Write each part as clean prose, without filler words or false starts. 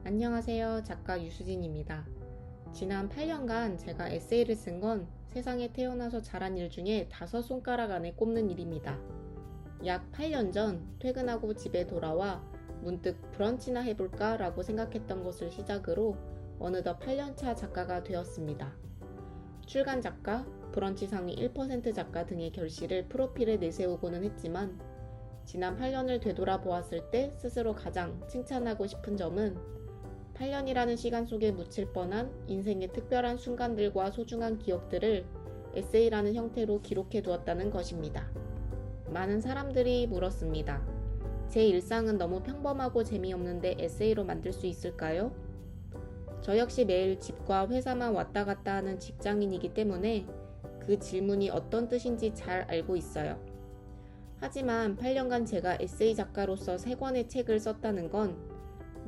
안녕하세요. 작가 유수진입니다. 지난 8년간 제가 에세이를 쓴 건 세상에 태어나서 잘한 일 중에 5손가락 안에 꼽는 일입니다. 약 8년 전 퇴근하고 집에 돌아와 문득 브런치나 해볼까 라고 생각했던 것을 시작으로 어느덧 8년차 작가가 되었습니다. 출간 작가, 브런치 상위 1% 작가 등의 결실을 프로필에 내세우고는 했지만 지난 8년을 되돌아보았을 때 스스로 가장 칭찬하고 싶은 점은 8년이라는 시간 속에 묻힐 뻔한 인생의 특별한 순간들과 소중한 기억들을 에세이라는 형태로 기록해 두었다는 것입니다. 많은 사람들이 물었습니다. 제 일상은 너무 평범하고 재미없는데 에세이로 만들 수 있을까요? 저 역시 매일 집과 회사만 왔다 갔다 하는 직장인이기 때문에 그 질문이 어떤 뜻인지 잘 알고 있어요. 하지만 8년간 제가 에세이 작가로서 3권의 책을 썼다는 건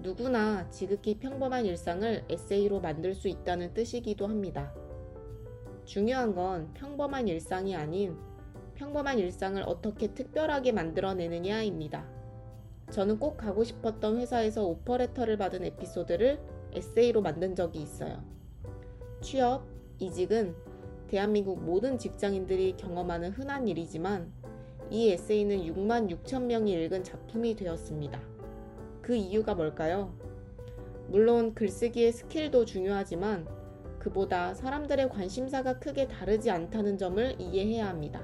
누구나 지극히 평범한 일상을 에세이로 만들 수 있다는 뜻이기도 합니다. 중요한 건 평범한 일상이 아닌 평범한 일상을 어떻게 특별하게 만들어내느냐입니다. 저는 꼭 가고 싶었던 회사에서 오퍼레터를 받은 에피소드를 에세이로 만든 적이 있어요. 취업, 이직은 대한민국 모든 직장인들이 경험하는 흔한 일이지만 이 에세이는 6만 6천 명이 읽은 작품이 되었습니다. 그 이유가 뭘까요? 물론 글쓰기의 스킬도 중요하지만 그보다 사람들의 관심사가 크게 다르지 않다는 점을 이해해야 합니다.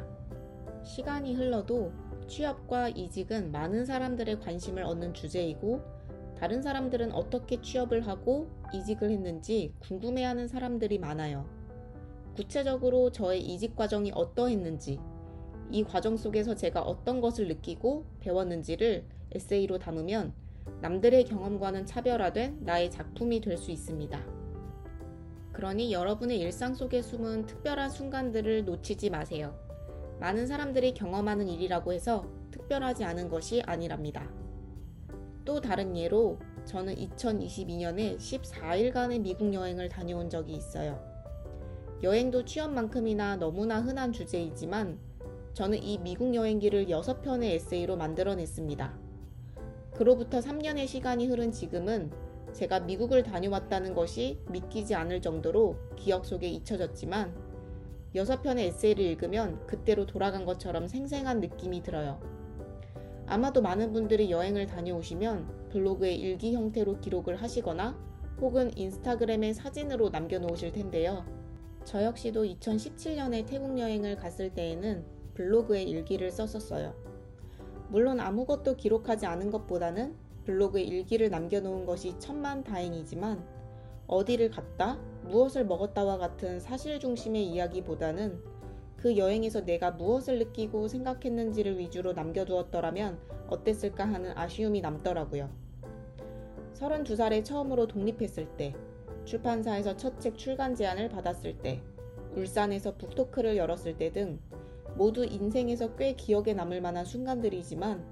시간이 흘러도 취업과 이직은 많은 사람들의 관심을 얻는 주제이고 다른 사람들은 어떻게 취업을 하고 이직을 했는지 궁금해하는 사람들이 많아요. 구체적으로 저의 이직 과정이 어떠했는지, 이 과정 속에서 제가 어떤 것을 느끼고 배웠는지를 에세이로 담으면 남들의 경험과는 차별화된 나의 작품이 될 수 있습니다. 그러니 여러분의 일상 속에 숨은 특별한 순간들을 놓치지 마세요. 많은 사람들이 경험하는 일이라고 해서 특별하지 않은 것이 아니랍니다. 또 다른 예로 저는 2022년에 14일간의 미국 여행을 다녀온 적이 있어요. 여행도 취업만큼이나 너무나 흔한 주제이지만 저는 이 미국 여행기를 6편의 에세이로 만들어냈습니다. 그로부터 3년의 시간이 흐른 지금은 제가 미국을 다녀왔다는 것이 믿기지 않을 정도로 기억 속에 잊혀졌지만 6편의 에세이를 읽으면 그때로 돌아간 것처럼 생생한 느낌이 들어요. 아마도 많은 분들이 여행을 다녀오시면 블로그에 일기 형태로 기록을 하시거나 혹은 인스타그램에 사진으로 남겨놓으실 텐데요. 저 역시도 2017년에 태국 여행을 갔을 때에는 블로그에 일기를 썼었어요. 물론 아무것도 기록하지 않은 것보다는 블로그에 일기를 남겨놓은 것이 천만다행이지만 어디를 갔다, 무엇을 먹었다와 같은 사실 중심의 이야기보다는 그 여행에서 내가 무엇을 느끼고 생각했는지를 위주로 남겨두었더라면 어땠을까 하는 아쉬움이 남더라고요. 32살에 처음으로 독립했을 때, 출판사에서 첫 책 출간 제안을 받았을 때, 울산에서 북토크를 열었을 때 등 모두 인생에서 꽤 기억에 남을 만한 순간들이지만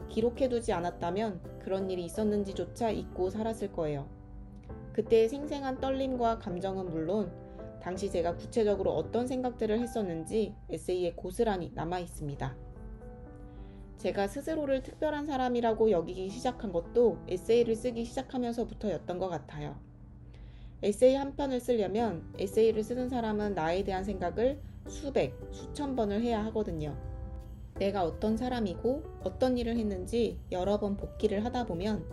기록해두지 않았다면 그런 일이 있었는지조차 잊고 살았을 거예요. 그때의 생생한 떨림과 감정은 물론 당시 제가 구체적으로 어떤 생각들을 했었는지 에세이에 고스란히 남아있습니다. 제가 스스로를 특별한 사람이라고 여기기 시작한 것도 에세이를 쓰기 시작하면서부터였던 것 같아요. 에세이 한 편을 쓰려면 에세이를 쓰는 사람은 나에 대한 생각을 수백, 수천 번을 해야 하거든요. 내가 어떤 사람이고 어떤 일을 했는지 여러 번 복기를 하다 보면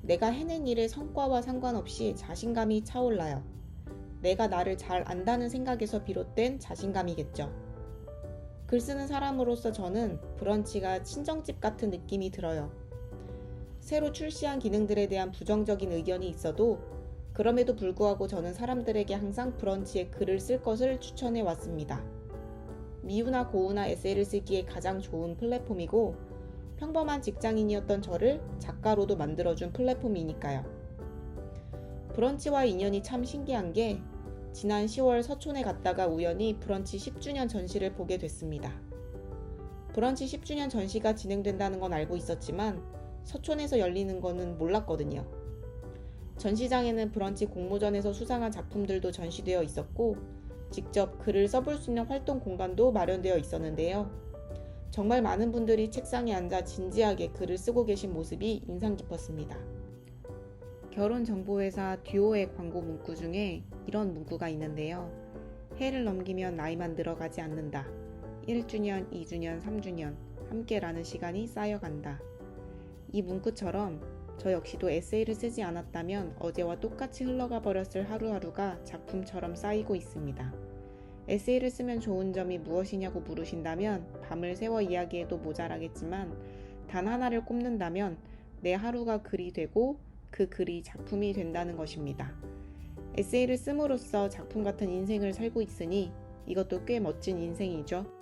내가 해낸 일의 성과와 상관없이 자신감이 차올라요. 내가 나를 잘 안다는 생각에서 비롯된 자신감이겠죠. 글 쓰는 사람으로서 저는 브런치가 친정집 같은 느낌이 들어요. 새로 출시한 기능들에 대한 부정적인 의견이 있어도 그럼에도 불구하고 저는 사람들에게 항상 브런치에 글을 쓸 것을 추천해 왔습니다. 미우나 고우나 에세이를 쓰기에 가장 좋은 플랫폼이고 평범한 직장인이었던 저를 작가로도 만들어준 플랫폼이니까요. 브런치와 인연이 참 신기한 게 지난 10월 서촌에 갔다가 우연히 브런치 10주년 전시를 보게 됐습니다. 브런치 10주년 전시가 진행된다는 건 알고 있었지만 서촌에서 열리는 거는 몰랐거든요. 전시장에는 브런치 공모전에서 수상한 작품들도 전시되어 있었고 직접 글을 써볼 수 있는 활동 공간도 마련되어 있었는데요. 정말 많은 분들이 책상에 앉아 진지하게 글을 쓰고 계신 모습이 인상 깊었습니다. 결혼정보회사 듀오의 광고 문구 중에 이런 문구가 있는데요. 해를 넘기면 나이만 늘어가지 않는다. 1주년, 2주년, 3주년 함께라는 시간이 쌓여간다. 이 문구처럼 저 역시도 에세이를 쓰지 않았다면 어제와 똑같이 흘러가 버렸을 하루하루가 작품처럼 쌓이고 있습니다. 에세이를 쓰면 좋은 점이 무엇이냐고 물으신다면 밤을 새워 이야기해도 모자라겠지만 단 하나를 꼽는다면 내 하루가 글이 되고 그 글이 작품이 된다는 것입니다. 에세이를 씀으로써 작품 같은 인생을 살고 있으니 이것도 꽤 멋진 인생이죠.